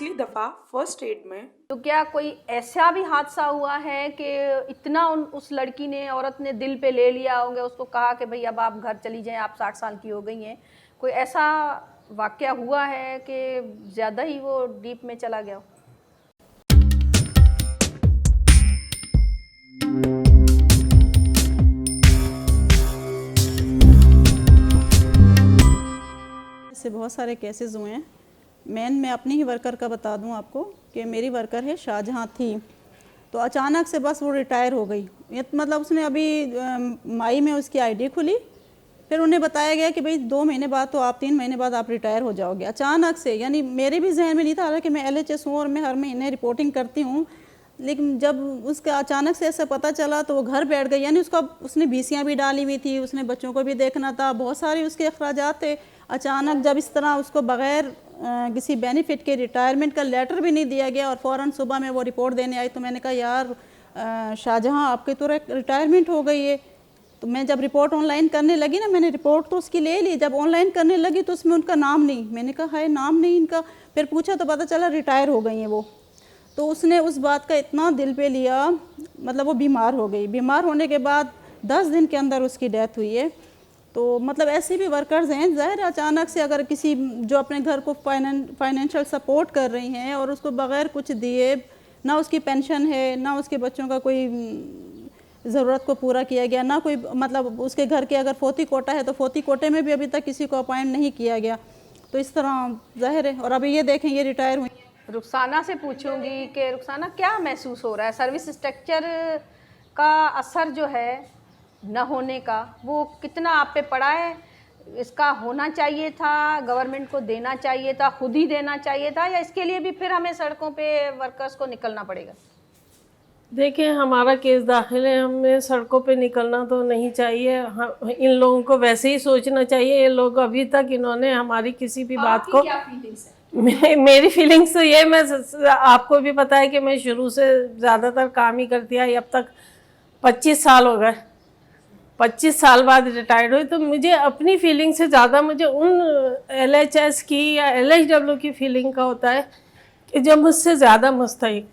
पिछली दफ़ा first aid में। तो क्या कोई ऐसा भी हादसा हुआ है कि इतना उस लड़की ने, औरत ने दिल पे ले लिया होंगे, उसको कहा कि भाई अब आप घर चली जाएं, आप 60 साल की हो गई हैं, कोई ऐसा वाकया हुआ है कि ज़्यादा ही वो डीप में चला गया हो? से बहुत सारे केसेस हुए हैं। मैं अपनी ही वर्कर का बता दूं आपको कि मेरी वर्कर है शाहजहां थी, तो अचानक से बस वो रिटायर हो गई। मतलब उसने अभी मई में उसकी आईडी खुली, फिर उन्हें बताया गया कि भाई 2 महीने बाद तो आप 3 महीने बाद आप रिटायर हो जाओगे अचानक से। यानी मेरे भी जहन में नहीं था, हालांकि मैं LHS हूँ और मैं हर महीने रिपोर्टिंग करती हूँ, लेकिन जब उसका अचानक से ऐसा पता चला तो वो घर बैठ गई। यानी उसने बीसियाँ भी डाली हुई थी, उसने बच्चों को भी देखना था, बहुत सारे उसके अखराजात थे। अचानक जब इस तरह उसको बग़ैर किसी बेनिफिट के रिटायरमेंट का लेटर भी नहीं दिया गया और फ़ौरन सुबह में वो रिपोर्ट देने आई, तो मैंने कहा यार शाहजहां आपकी तो रिटायरमेंट हो गई है। तो मैं जब रिपोर्ट ऑनलाइन करने लगी ना, मैंने रिपोर्ट तो उसकी ले ली, जब ऑनलाइन करने लगी तो उसमें उनका नाम नहीं। मैंने कहा है नाम नहीं इनका, फिर पूछा तो पता चला रिटायर हो गई हैं वो। तो उसने उस बात का इतना दिल पे लिया, मतलब वो बीमार हो गई। बीमार होने के बाद 10 दिन के अंदर उसकी डेथ हुई है। तो मतलब ऐसे भी वर्कर्स हैं, ज़ाहिर अचानक से अगर किसी जो अपने घर को फाइनेंशियल सपोर्ट कर रही हैं और उसको बग़ैर कुछ दिए, ना उसकी पेंशन है, ना उसके बच्चों का कोई ज़रूरत को पूरा किया गया, ना कोई मतलब उसके घर के अगर फोती कोटा है तो फोती कोटे में भी अभी तक किसी को अपॉइंट नहीं किया गया। तो इस तरह ज़ाहिर है। और अभी ये देखें ये रिटायर हुई। रुखसाना से पूछूंगी कि रुखसाना क्या महसूस हो रहा है, सर्विस स्ट्रक्चर का असर जो है न होने का, वो कितना आप पे पड़ा है? इसका होना चाहिए था, गवर्नमेंट को देना चाहिए था, खुद ही देना चाहिए था, या इसके लिए भी फिर हमें सड़कों पे वर्कर्स को निकलना पड़ेगा? देखिए, हमारा केस दाखिल है, हमें सड़कों पे निकलना तो नहीं चाहिए। इन लोगों को वैसे ही सोचना चाहिए। ये लोग अभी तक इन्होंने हमारी किसी भी बात को, क्या फीलिंग्स है? मेरी फीलिंग्स तो ये, मैं आपको भी पता है कि मैं शुरू से ज़्यादातर काम ही करती आई, अब तक 25 साल हो गए। 25 साल बाद रिटायर्ड हुई, तो मुझे अपनी फीलिंग से ज़्यादा मुझे उन LHS की या LHW की फीलिंग का होता है कि जो मुझसे ज़्यादा मुस्तहिक,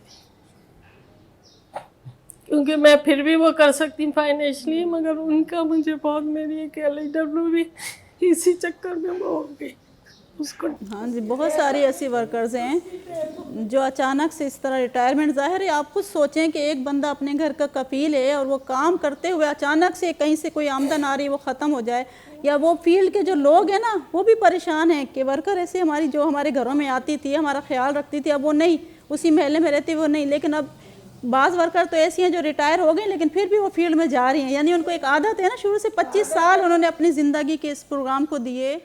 क्योंकि मैं फिर भी वो कर सकती हूँ फाइनेंशियली, मगर उनका मुझे बहुत, मेरी एक LHW भी इसी चक्कर में वो हो गई उसको। हाँ जी, बहुत सारी ऐसी वर्कर्स हैं जो अचानक से इस तरह रिटायरमेंट। ज़ाहिर है आप खुद सोचें कि एक बंदा अपने घर का कफील है और वो काम करते हुए अचानक से कहीं से कोई आमदन आ रही है वो ख़त्म हो जाए, या वो फील्ड के जो लोग हैं ना वो भी परेशान हैं कि वर्कर ऐसे हमारी जो हमारे घरों में आती थी, हमारा ख्याल रखती थी, अब वो नहीं, उसी महल्ले में रहती वो नहीं। लेकिन अब बाज़ वर्कर तो ऐसी हैं जो रिटायर हो गए लेकिन फिर भी वो फील्ड में जा रही हैं। यानी उनको एक आदत है ना, शुरू से 25 साल उन्होंने अपनी ज़िंदगी के इस प्रोग्राम को दिए।